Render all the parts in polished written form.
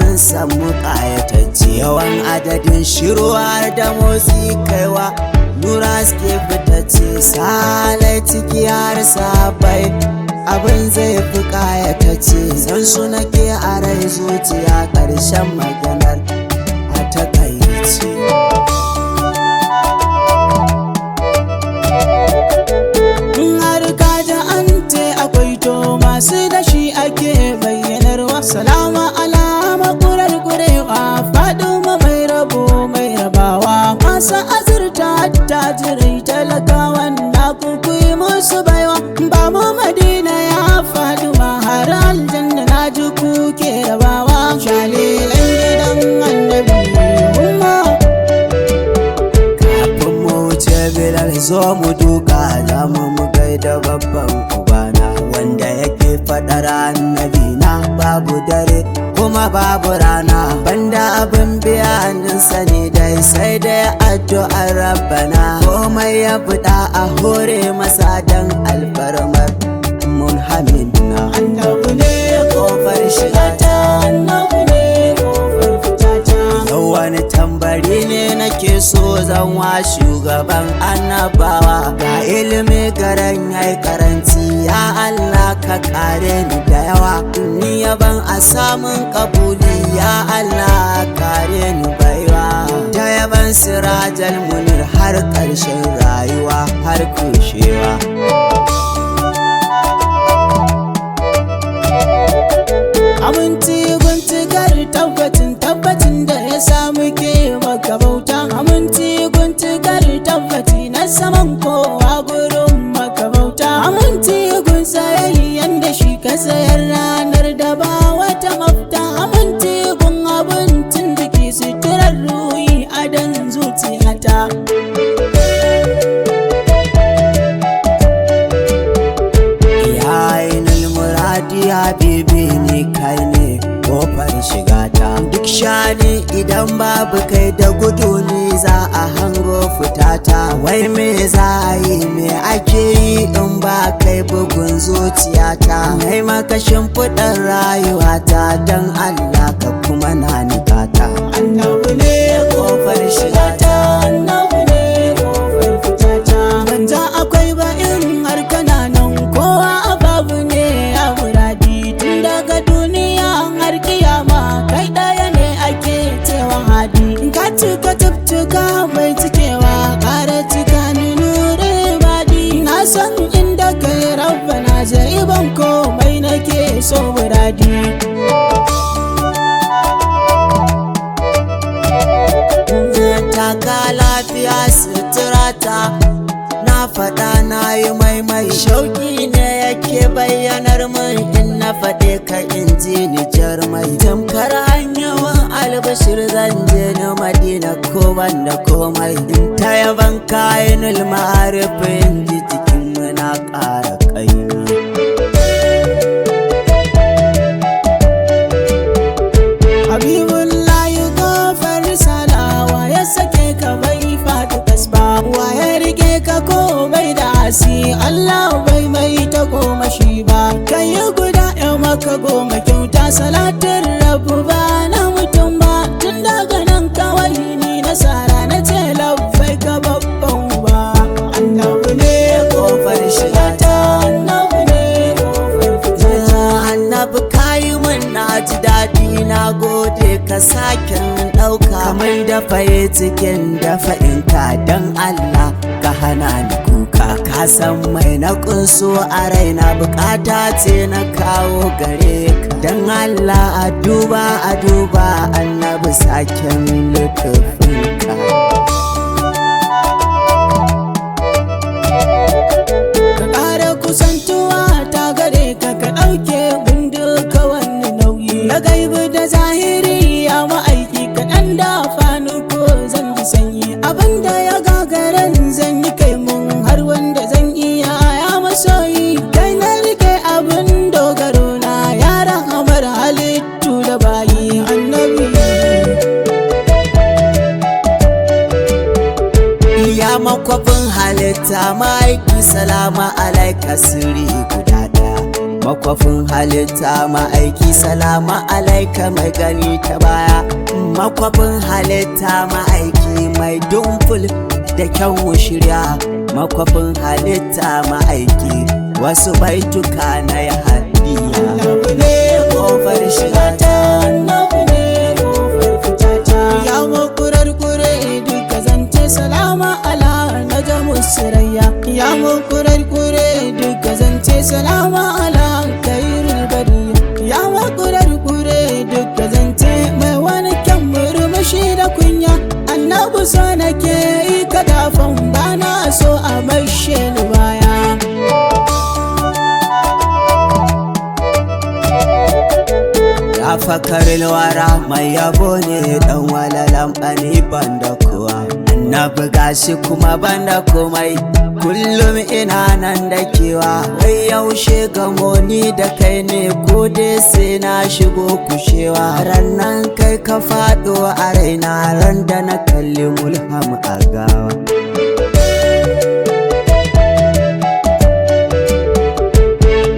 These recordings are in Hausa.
abin samu ƙayatacce, yawan adadin shiruwar da motsi kaiwa nura suke fitacce, salai ciki har sabai abin zai fi ƙayatacce, san su nake a rai zuciya ƙarshen maganar a takaice. Masu da shi ake bayyanarwa, salama alama kurar kurewa, faɗuma mai rabo mai rabawa, masu azurta attajirai talakawan da kukuyi musu baiwa, ba mu Madina ya faɗuma har aljanna na ji kuke rabawa, shalilan gidan annabi umma. Kafin mu wuce Bilal zo mu duka za mu gaida babban ubana wanda yake faɗar annabi na babu dare kuma babu rana, banda abin biyaninsa ne dai sai dai addu'ar rabbana, komai ya fita a hore masa dan alfarmar munhamina. Annabi ne kofar shiga ta, annabi ne kofar fita ta. Yau wani tambari ne nake so zan wa shugaban annabawa, ga ilimi garan yayi karanci, ya Allah ka kare ni da yawa, ni yaban a samun kabuli, ya Allah kare ni baiwa, ta yaban sirajal munir har ƙarshen rayuwa har kushewa. Aminci guntukar tabbacin da ya samu ke maka bauta, aminci guntukar tabbaci na saman kowa gurin maka bauta, aminci gun sayayyan da shi ka sayar ranar da ba wata mafita, aminci gun abincin da ke suturar ruhi a dan zuciyata. Habibi ni kai ne kofar shigata, duk shani idan babu kai da gudu ni za a hango fitata, wai me za a yi me ake yi in ba kai bugun zuciyata, mai makashin fudar rayuwata don Allah ka kuma na nikata. Annabi ne kofar shigata, annabi ne kofar fitata, banza akwai ba in har kana nan kowa babu ne ya muradi, tun daga duniya har kiyama kai ɗaya ne ake cewa hadi, ka cika tuftuka mai cikewa ƙara cika ni nure badi, na san inda kai rabbana zaiban komai nake so muradi. Taka lafiya suturata na faɗa na yi maimai, shauƙi ne yake bayyanar min in na faɗe ka in ji ni jarmai, tamkar hanyawan albashir zan je na Madina ko banda komai, in ta yaban kayan ma'arifin ji jikin muna ƙara ƙaimi. Habibullahi kofar salawa ya sake ka bai faɗi kasba, wa ya rike ka ko bai da asi, Allah bai mai ta goma shi ba, kai yi guda ya maka goma kyauta, salatin rabu ba na mutum ba, tun daga nan kawai ni nasara na ce labbai ka babban ba. Annabi ne kofar shiga ta, annabi ne kofar fita ta. Annabi kayi min na ji daɗi na gode ka sake ɗauka, kamar da faye cikin dafa'inka don Allah ka hana ni kuka, ka san mai na kunso a raina bukata ce na kawo gare ka, don Allah a duba annabi saken lutufinka. Ka ƙara kusantuwa ta gare ka, ka ɗauke gunduka wani nauyi na gaibu da zahiri, ya ma'aiki kaɗan da fanu ko zan ji sanyi, abinda ya gagaran zan yi kai mun har wanda zan iya ya masoyi, kai na rike abin dogaro na yaran hamar halittu da bayi. Annabi ya makwafin halitta ma'aiki salama alaika sirri guda ɗaya, makwafin halitta ma'aiki salama alaika mai gani ta baya, makwafin halitta ma'aiki mai dumful da kyan shirya, makwafin halitta ma'aiki wasu baituka na ya hadiya. Annabi ne kofar shigata, annabi ne kofar fitata, ya makurar kure duka zance salama ala na jamus sirayya, ya makurar kure duka zance salama ala kairul bariya, ya makurar kure duka zance mai wani kyan murmushi da kunya, annabi so nake yi kadafan bana so a maishe ni baya. Ya fakaril wara mai yabo ne dan walalan bani banda kowa, annabi gashi kuma banda komai, kullum ina nan da kewa, wai yaushe gamo ni da kai ne ko dai sai na shigo kushewa, rannan kai ka faɗo a raina ran da na kalli mulham a gawa.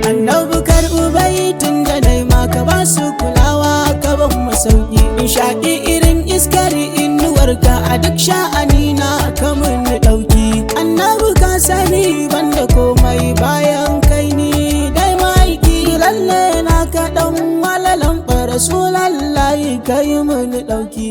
Annabi karɓi baitin da nai maka ba su kulawa ka ban masauki, in shaƙi irin iskar inuwarka a duk sha'ani na kamun ni ɗauki, annabi ka sani banda komai bayan kai ni dai maiki, lalle na kaɗan walalan rasulallahi kai mun ɗauki.